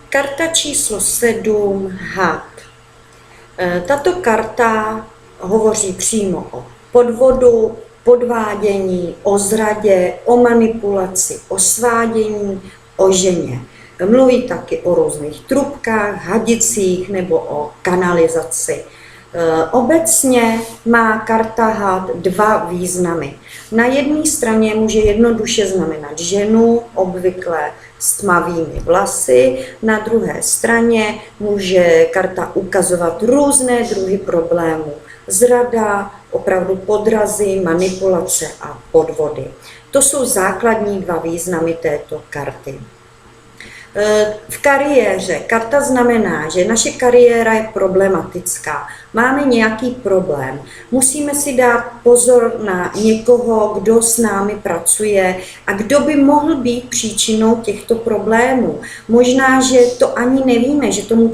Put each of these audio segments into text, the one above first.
Karta číslo 7, had. Tato karta hovoří přímo o podvodu, podvádění, o zradě, o manipulaci, o svádění, o ženě. Mluví taky o různých trubkách, hadicích nebo o kanalizaci. Obecně má karta had dva významy. Na jedné straně může jednoduše znamenat ženu, obvykle s tmavými vlasy, na druhé straně může karta ukazovat různé druhy problémů. Zrada, opravdu podrazy, manipulace a podvody. To jsou základní dva významy této karty. V kariéře karta znamená, že naše kariéra je problematická. Máme nějaký problém. Musíme si dát pozor na někoho, kdo s námi pracuje a kdo by mohl být příčinou těchto problémů. Možná, že to ani nevíme, že tomu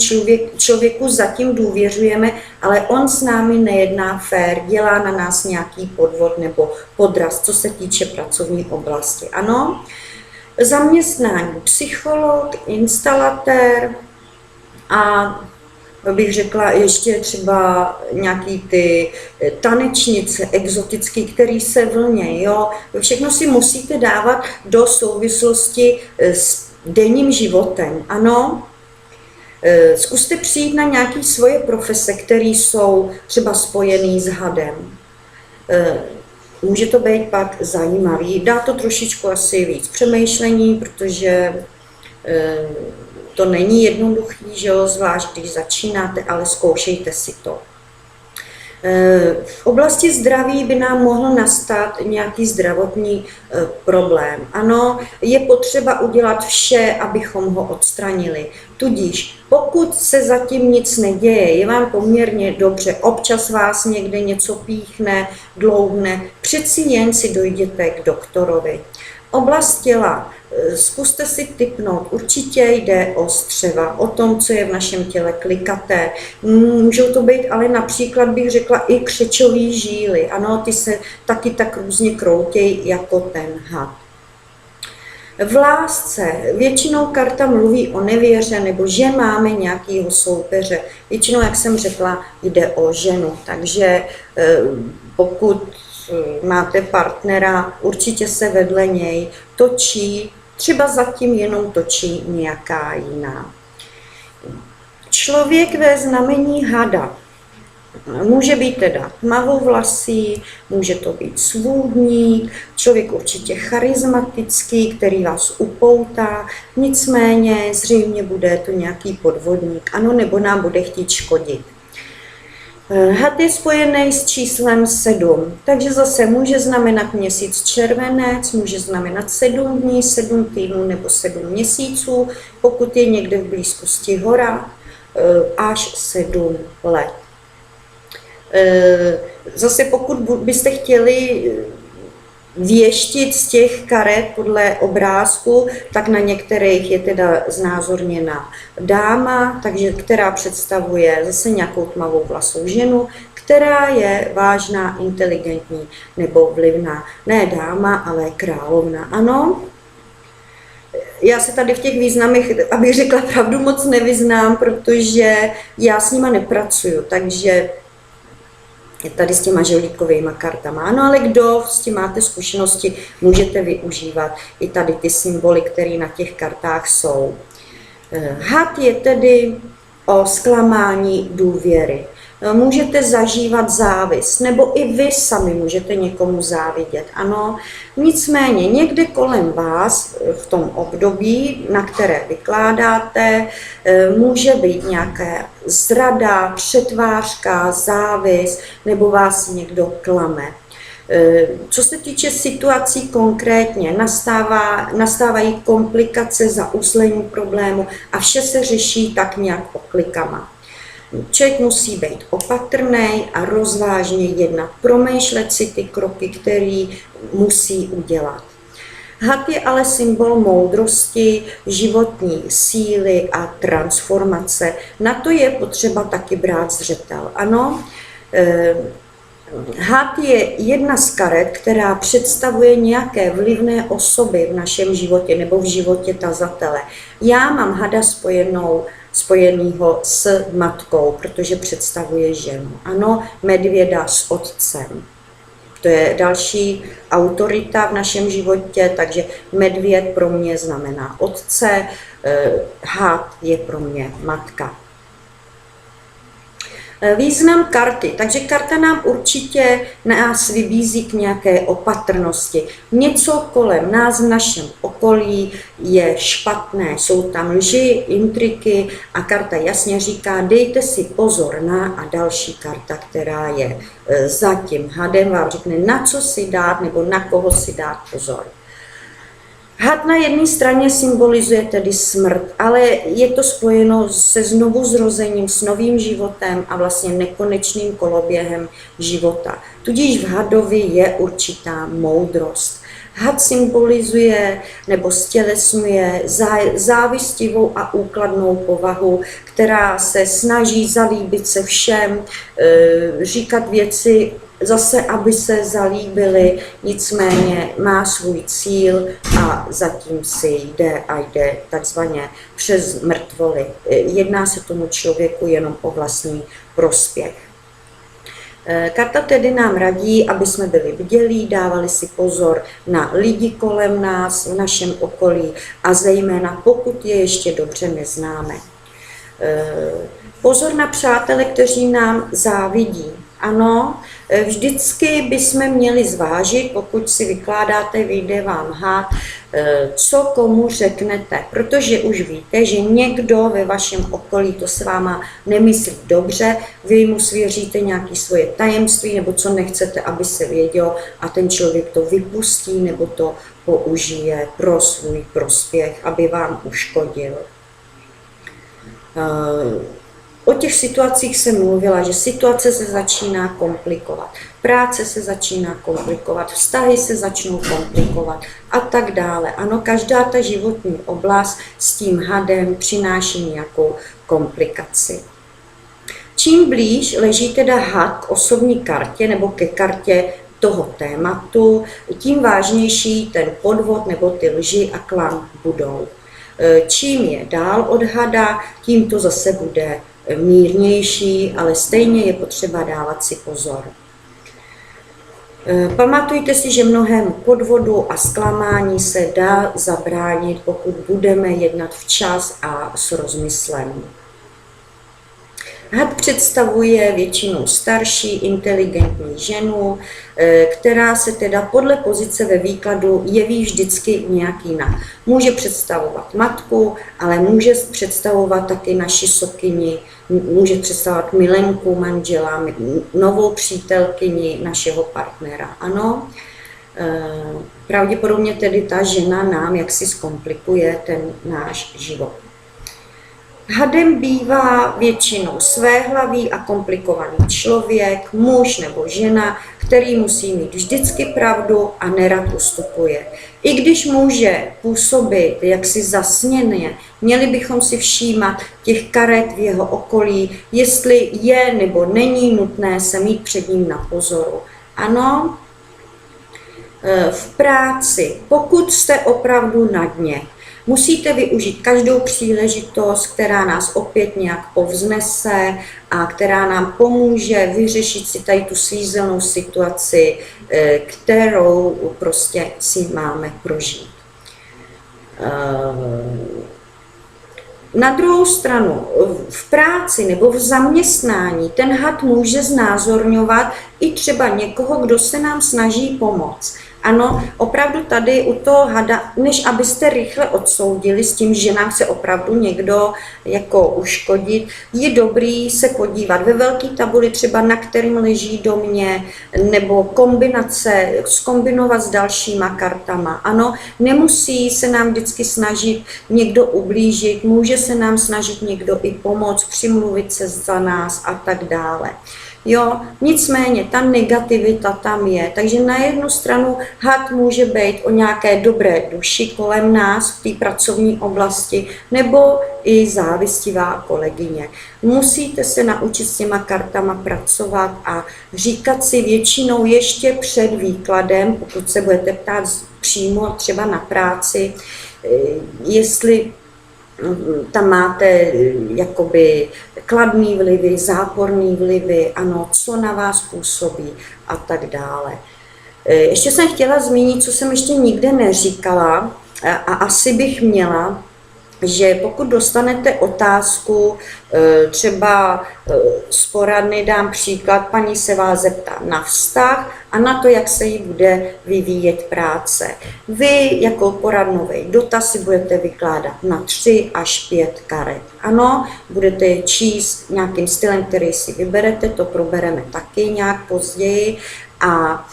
člověku zatím důvěřujeme, ale on s námi nejedná fér, dělá na nás nějaký podvod nebo podraz, co se týče pracovní oblasti. Ano? Zaměstnání psycholog, instalatér a bych řekla ještě třeba nějaký ty tanečnice exotický, který se vlně, jo. Všechno si musíte dávat do souvislosti s denním životem, ano. Zkuste přijít na nějaké svoje profese, které jsou třeba spojené s hadem. Může to být pak zajímavý, dá to trošičku asi víc přemýšlení, protože to není jednoduchý, že jo, zvlášť když začínáte, ale zkoušejte si to. V oblasti zdraví by nám mohl nastat nějaký zdravotní problém. Ano, je potřeba udělat vše, abychom ho odstranili. Tudíž, pokud se zatím nic neděje, je vám poměrně dobře, občas vás někde něco píchne, dlouhne, přeci jen si dojděte k doktorovi. Oblast těla. Zkuste si tipnout, určitě jde o střeva, o tom, co je v našem těle klikaté. Můžou to být ale například, bych řekla, i křečový žíly. Ano, ty se taky tak různě kroutějí jako ten had. V lásce většinou karta mluví o nevěře nebo že máme nějakého soupeře. Většinou, jak jsem řekla, jde o ženu, takže pokud máte partnera, určitě se vedle něj točí, třeba zatím jenom točí nějaká jiná. Člověk ve znamení hada může být teda tmavovlasý, může to být svůdník, člověk určitě charismatický, který vás upoutá, nicméně zřejmě bude to nějaký podvodník, ano, nebo nám bude chtít škodit. Had je spojený s číslem 7, takže zase může znamenat měsíc červenec, může znamenat 7 dní, 7 týdnů nebo 7 měsíců, pokud je někde v blízkosti hora, až 7 let. Zase pokud byste chtěli věštit z těch karet podle obrázku, tak na některých je teda znázorněna dáma, takže která představuje zase nějakou tmavou vlasou ženu, která je vážná, inteligentní nebo vlivná. Ne dáma, ale královna. Ano? Já se tady v těch významech, abych řekla pravdu, moc nevyznám, protože já s nima nepracuju, takže tady s těma žolíkovými kartama. Ano, ale kdo s tím máte zkušenosti, můžete využívat i tady ty symboly, které na těch kartách jsou. Had je tedy o zklamání důvěry. Můžete zažívat závist, nebo i vy sami můžete někomu závidět, ano. Nicméně někde kolem vás v tom období, na které vykládáte, může být nějaká zrada, přetvářka, závist, nebo vás někdo klame. Co se týče situací konkrétně, nastávají komplikace, zaúslení problému a vše se řeší tak nějak oklikama. Člověk musí být opatrný a rozvážně jednat, promýšlet si ty kroky, které musí udělat. Had je ale symbol moudrosti, životní síly a transformace. Na to je potřeba taky brát zřetel. Ano, Had je jedna z karet, která představuje nějaké vlivné osoby v našem životě nebo v životě tazatele. Já mám hada spojenýho s matkou, protože představuje ženu. Ano, medvěda s otcem. To je další autorita v našem životě, takže medvěd pro mě znamená otce, had je pro mě matka. Význam karty. Takže karta nám určitě nás vybízí k nějaké opatrnosti. Něco kolem nás v našem okolí je špatné, jsou tam lži, intriky a karta jasně říká, dejte si pozor na, a další karta, která je za tím hadem, vám řekne, na co si dát nebo na koho si dát pozor. Had na jedné straně symbolizuje tedy smrt, ale je to spojeno se znovuzrozením, s novým životem a vlastně nekonečným koloběhem života. Tudíž v hadovi je určitá moudrost. Had symbolizuje nebo stělesňuje závistivou a úkladnou povahu, která se snaží zalíbit se všem, říkat věci zase, aby se zalíbily, nicméně má svůj cíl a zatím si jde takzvaně přes mrtvoly. Jedná se tomu člověku jenom o vlastní prospěch. Karta tedy nám radí, aby jsme byli bdělí, dávali si pozor na lidi kolem nás, v našem okolí a zejména pokud je ještě dobře neznáme. Pozor na přátele, kteří nám závidí. Ano, vždycky bychom měli zvážit, pokud si vykládáte, vyjde vám had, co komu řeknete, protože už víte, že někdo ve vašem okolí to s váma nemyslí dobře, vy mu svěříte nějaké svoje tajemství nebo co nechcete, aby se vědělo a ten člověk to vypustí nebo to použije pro svůj prospěch, aby vám uškodil. O těch situacích jsem mluvila, že situace se začíná komplikovat, práce se začíná komplikovat, vztahy se začnou komplikovat a tak dále. Ano, každá ta životní oblast s tím hadem přináší nějakou komplikaci. Čím blíž leží teda had k osobní kartě nebo ke kartě toho tématu, tím vážnější ten podvod nebo ty lži a klam budou. Čím je dál od hada, tím to zase bude mírnější, ale stejně je potřeba dávat si pozor. Pamatujte si, že mnohému podvodu a zklamání se dá zabránit, pokud budeme jednat včas a s rozmyslem. Had představuje většinou starší, inteligentní ženu, která se teda podle pozice ve výkladu jeví vždycky nějak jinak. Může představovat matku, ale může představovat taky naši sokyni, může představovat milenku manžela, novou přítelkyni našeho partnera. Ano, pravděpodobně tedy ta žena nám jaksi zkomplikuje ten náš život. Hadem bývá většinou svéhlavý a komplikovaný člověk, muž nebo žena, který musí mít vždycky pravdu a nerad ustupuje. I když může působit jaksi zasněně, měli bychom si všímat těch karet v jeho okolí, jestli je nebo není nutné se mít před ním na pozoru. Ano, v práci, pokud jste opravdu na dně, musíte využít každou příležitost, která nás opět nějak povznese a která nám pomůže vyřešit si tady tu svízelnou situaci, kterou prostě si máme prožít. Na druhou stranu, v práci nebo v zaměstnání ten had může znázorňovat i třeba někoho, kdo se nám snaží pomoct. Ano, opravdu tady u toho hada, než abyste rychle odsoudili s tím, že nám chce opravdu někdo jako uškodit, je dobrý se podívat ve velké tabuli třeba, na kterým leží domě, nebo kombinace, zkombinovat s dalšíma kartama. Ano, nemusí se nám vždycky snažit někdo ublížit, může se nám snažit někdo i pomoct, přimluvit se za nás a tak dále. Jo, nicméně ta negativita tam je, takže na jednu stranu had může být o nějaké dobré duši kolem nás v té pracovní oblasti, nebo i závistivá kolegyně. Musíte se naučit s těma kartama pracovat a říkat si většinou ještě před výkladem, pokud se budete ptát přímo třeba na práci, jestli tam máte jakoby kladný vlivy, záporný vlivy, ano, co na vás působí a tak dále. Ještě jsem chtěla zmínit, co jsem ještě nikde neříkala a asi bych měla, že pokud dostanete otázku, třeba z poradny dám příklad, paní se vás zeptá na vztah a na to, jak se jí bude vyvíjet práce. Vy jako poradnový dotaz si budete vykládat na 3 až 5 karet. Ano, budete číst nějakým stylem, který si vyberete, to probereme taky nějak později. A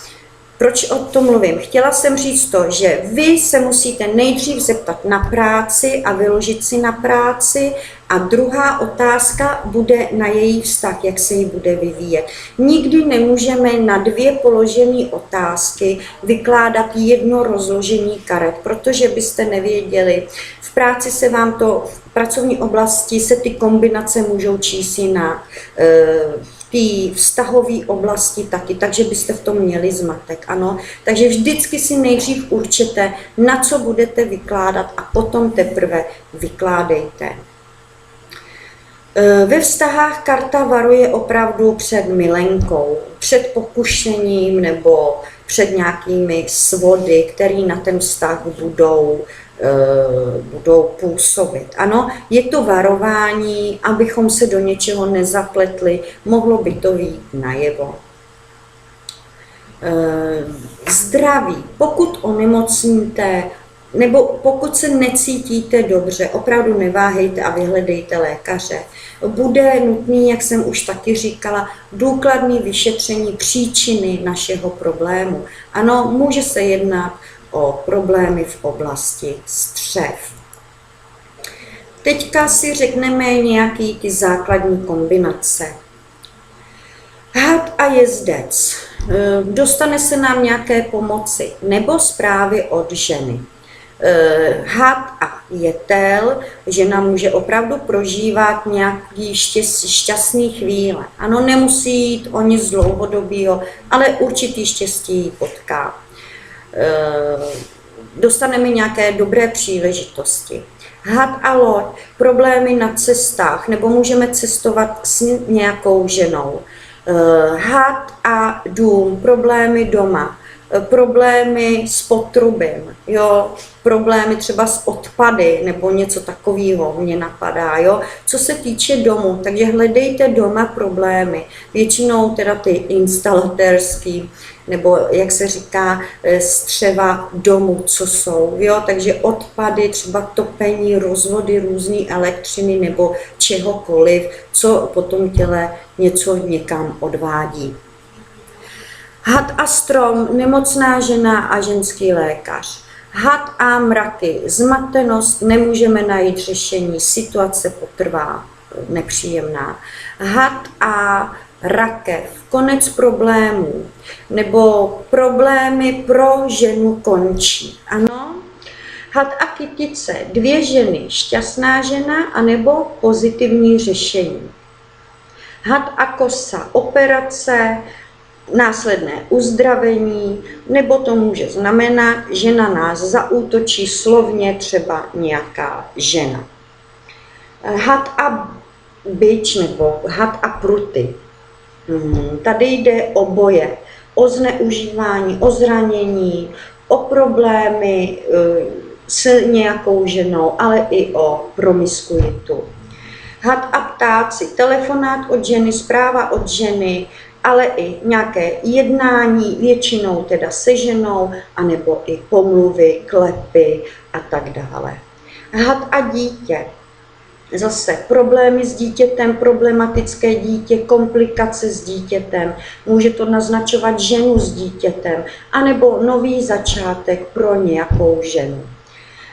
proč o tom mluvím? Chtěla jsem říct to, že vy se musíte nejdřív zeptat na práci a vyložit si na práci a druhá otázka bude na její vztah, jak se jí bude vyvíjet. Nikdy nemůžeme na 2 položené otázky vykládat jedno rozložení karet, protože byste nevěděli. V práci se vám to, v pracovní oblasti se ty kombinace můžou číst jinak. V vztahové oblasti taky, takže byste v tom měli zmatek, ano. Takže vždycky si nejdřív určete, na co budete vykládat a potom teprve vykládejte. Ve vztahách karta varuje opravdu před milenkou, před pokušením nebo před nějakými svody, které na ten vztah budou působit. Ano, je to varování, abychom se do něčeho nezapletli, mohlo by to vyjít najevo. Zdraví. Pokud onemocníte, nebo pokud se necítíte dobře, opravdu neváhejte a vyhledejte lékaře. Bude nutný, jak jsem už taky říkala, důkladné vyšetření příčiny našeho problému. Ano, může se jednat o problémy v oblasti střev. Teďka si řekneme nějaký ty základní kombinace. Had a jezdec. Dostane se nám nějaké pomoci nebo zprávy od ženy. Had a jetel, žena může opravdu prožívat nějaký šťastný chvíle. Ano, nemusí jít o nic dlouhodobého, ale určitý štěstí potká. Dostaneme nějaké dobré příležitosti. Had a loď, problémy na cestách, nebo můžeme cestovat s nějakou ženou. Had a dům, problémy doma, problémy s potrubím, jo, problémy třeba s odpady nebo něco takového mě napadá, jo. Co se týče domu, takže hledejte doma problémy, většinou teda ty instalatérský, nebo jak se říká, střeva domu, co jsou, jo, takže odpady, třeba topení, rozvody různé elektřiny nebo čehokoliv, co po tom těle něco někam odvádí. Had a strom, nemocná žena a ženský lékař. Had a mraky, zmatenost, nemůžeme najít řešení, situace potrvá, nepříjemná. Had a rakev, konec problémů, nebo problémy pro ženu končí. Ano. Had a kytice, 2 ženy, šťastná žena anebo pozitivní řešení. Had a kosa, operace, následné uzdravení, nebo to může znamenat, že na nás zaútočí slovně třeba nějaká žena. Had a bič nebo had a pruty. Tady jde o boje, o zneužívání, o zranění, o problémy s nějakou ženou, ale i o promiskuitu. Had a ptáci, telefonát od ženy, zpráva od ženy, ale i nějaké jednání, většinou teda se ženou, anebo i pomluvy, klepy a tak dále. Had a dítě. Zase problémy s dítětem, problematické dítě, komplikace s dítětem, může to naznačovat ženu s dítětem, anebo nový začátek pro nějakou ženu.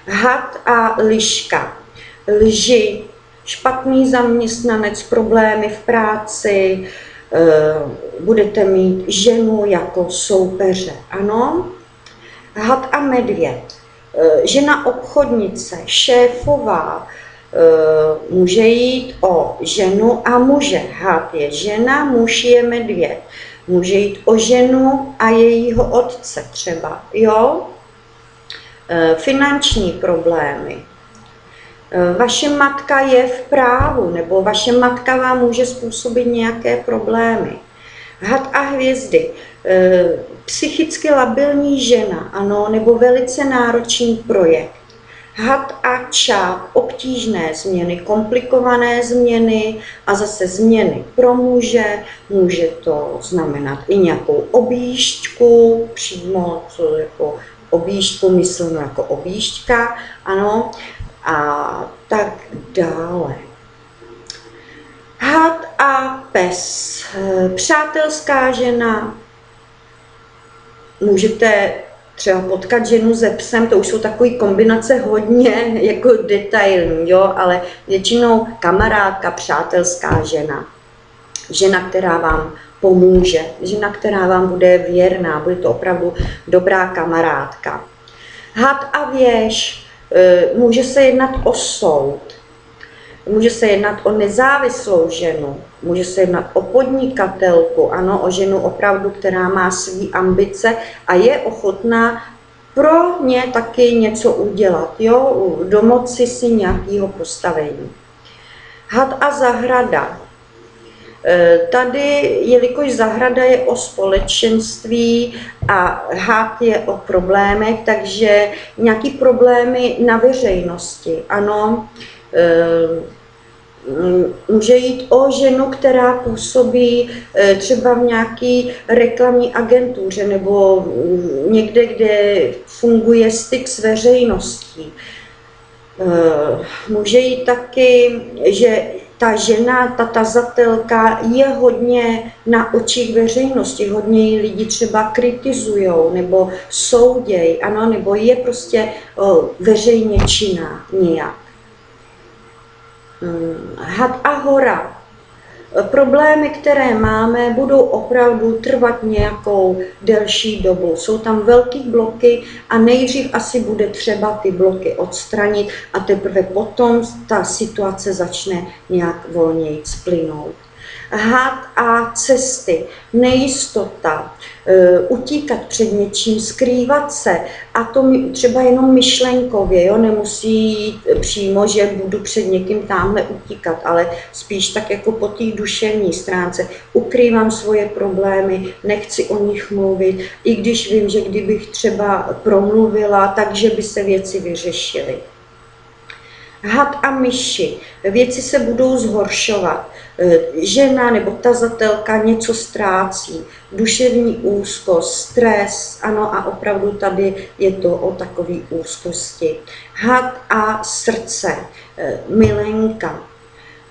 Had a liška. Lži, špatný zaměstnanec, problémy v práci, budete mít ženu jako soupeře, ano. Had a medvěd. Žena obchodnice, šéfová, může jít o ženu a muže. Had je žena, muž je medvěd. Může jít o ženu a jejího otce třeba, jo? Finanční problémy. Vaše matka je v právu, nebo vaše matka vám může způsobit nějaké problémy. Had a hvězdy. Psychicky labilní žena, ano, nebo velice náročný projekt. Had a čáp, obtížné změny, komplikované změny a zase změny pro muže. Může to znamenat i nějakou objížďku, přímo co jako objížďku mysleno jako objížďka, ano, a tak dále. Had a pes. Přátelská žena. Můžete třeba potkat ženu se psem, to už jsou takové kombinace hodně jako detailní, jo, ale většinou kamarádka, přátelská žena. Žena, která vám pomůže, žena, která vám bude věrná, bude to opravdu dobrá kamarádka. Had a věž. Může se jednat o soud, může se jednat o nezávislou ženu, může se jednat o podnikatelku, ano, o ženu opravdu, která má své ambice a je ochotná pro ně taky něco udělat, jo, domoci si nějakého postavení. Had a zahrada. Tady, jelikož zahrada je o společenství a had je o problémech, takže nějaký problémy na veřejnosti, ano. Může jít o ženu, která působí třeba v nějaké reklamní agentuře nebo někde, kde funguje styk s veřejností. Může jít taky, že ta žena, ta tazatelka je hodně na očích veřejnosti, hodně ji lidi třeba kritizujou nebo soudějí, ano, nebo je prostě veřejně činná nějak. Had a hora. Problémy, které máme, budou opravdu trvat nějakou delší dobu. Jsou tam velké bloky a nejdřív asi bude třeba ty bloky odstranit a teprve potom ta situace začne nějak volněji plynout. Had a cesty, nejistota, utíkat před něčím, skrývat se, a to třeba jenom myšlenkově, jo? Nemusí jít přímo, že budu před někým tamhle utíkat, ale spíš tak jako po té duševní stránce. Ukrývám svoje problémy, nechci o nich mluvit, i když vím, že kdybych třeba promluvila, takže by se věci vyřešily. Had a myši. Věci se budou zhoršovat. Žena nebo tazatelka něco ztrácí. Duševní úzkost, stres, ano, a opravdu tady je to o takové úzkosti. Had a srdce, milenka,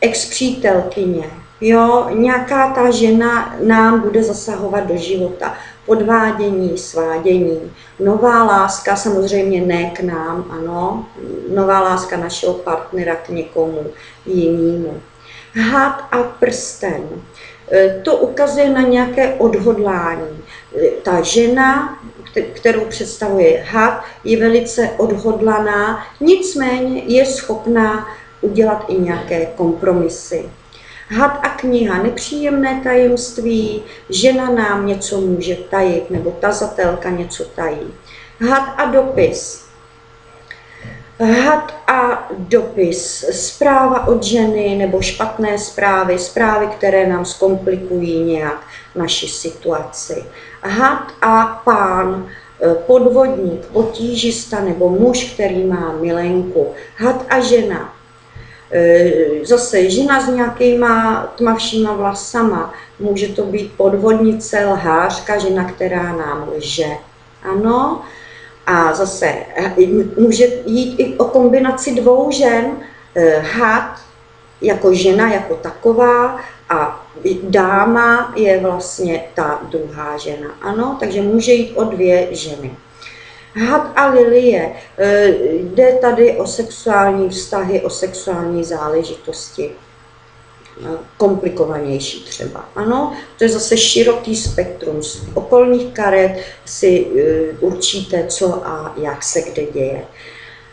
ex-přítelkyně, jo, nějaká ta žena nám bude zasahovat do života. Podvádění, svádění, nová láska, samozřejmě ne k nám, ano, nová láska našeho partnera k někomu jinému. Had a prsten, to ukazuje na nějaké odhodlání. Ta žena, kterou představuje had, je velice odhodlaná, nicméně je schopná udělat i nějaké kompromisy. Had a kniha, nepříjemné tajemství, žena nám něco může tajit, nebo tazatelka něco tají. Had a dopis. Had a dopis, zpráva od ženy nebo špatné zprávy, zprávy, které nám zkomplikují nějak naši situaci. Had a pán, podvodník, potížista nebo muž, který má milenku. Had a žena. Zase žena s nějakýma tmavšíma vlasama, může to být podvodnice, lhářka, žena, která nám lže. Ano, a zase může jít i o kombinaci dvou žen, had jako žena jako taková a dáma je vlastně ta druhá žena. Ano, takže může jít o dvě ženy. Had a lilie, jde tady o sexuální vztahy, o sexuální záležitosti. komplikovanější třeba. Ano, to je zase široký spektrum. Z okolních karet si určíte, co a jak se kde děje.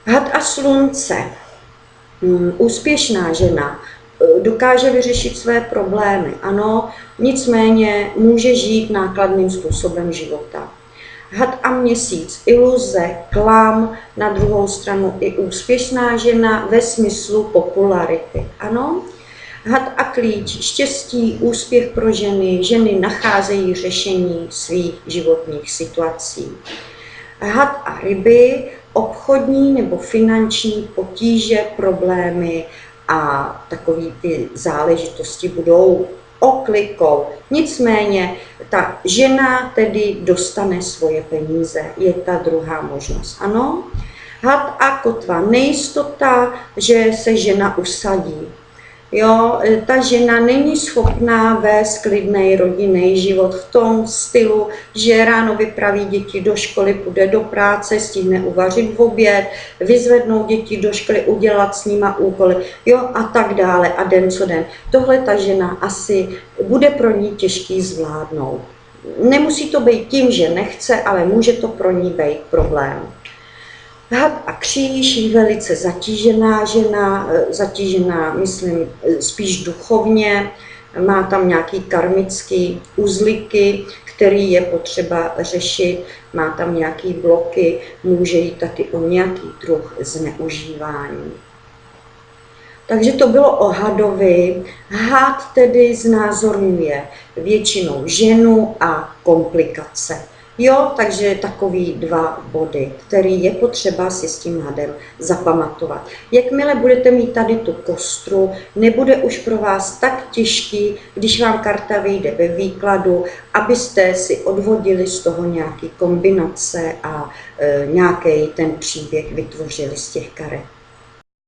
Had a slunce. Úspěšná žena dokáže vyřešit své problémy, ano, nicméně může žít nákladným způsobem života. Had a měsíc, iluze, klam, na druhou stranu i úspěšná žena ve smyslu popularity, ano. Had a klíč, štěstí, úspěch pro ženy, ženy nacházejí řešení svých životních situací. Had a ryby, obchodní nebo finanční potíže, problémy a takové ty záležitosti budou oklikou. Nicméně ta žena tedy dostane svoje peníze, je ta druhá možnost. Ano? Had a kotva, nejistota, že se žena usadí. Jo, ta žena není schopná vést klidný rodinný život v tom stylu, že ráno vypraví děti do školy, půjde do práce, stihne uvařit v oběd, vyzvednout děti do školy, udělat s nima úkoly, jo, a tak dále, a den co den. Tohle ta žena asi bude pro ní těžký zvládnout. Nemusí to být tím, že nechce, ale může to pro ní být problém. Had a kříž, velice zatížená žena, zatížená, myslím, spíš duchovně, má tam nějaký karmický uzlíky, který je potřeba řešit, má tam nějaký bloky, může jít taky o nějaký druh zneužívání. Takže to bylo o hadovi. Had tedy znázorňuje většinou ženu a komplikace. Jo, takže takový dva body, který je potřeba si s tím hadem zapamatovat. Jakmile budete mít tady tu kostru, nebude už pro vás tak těžký, když vám karta vyjde ve výkladu, abyste si odvodili z toho nějaké kombinace a nějaký ten příběh vytvořili z těch karet.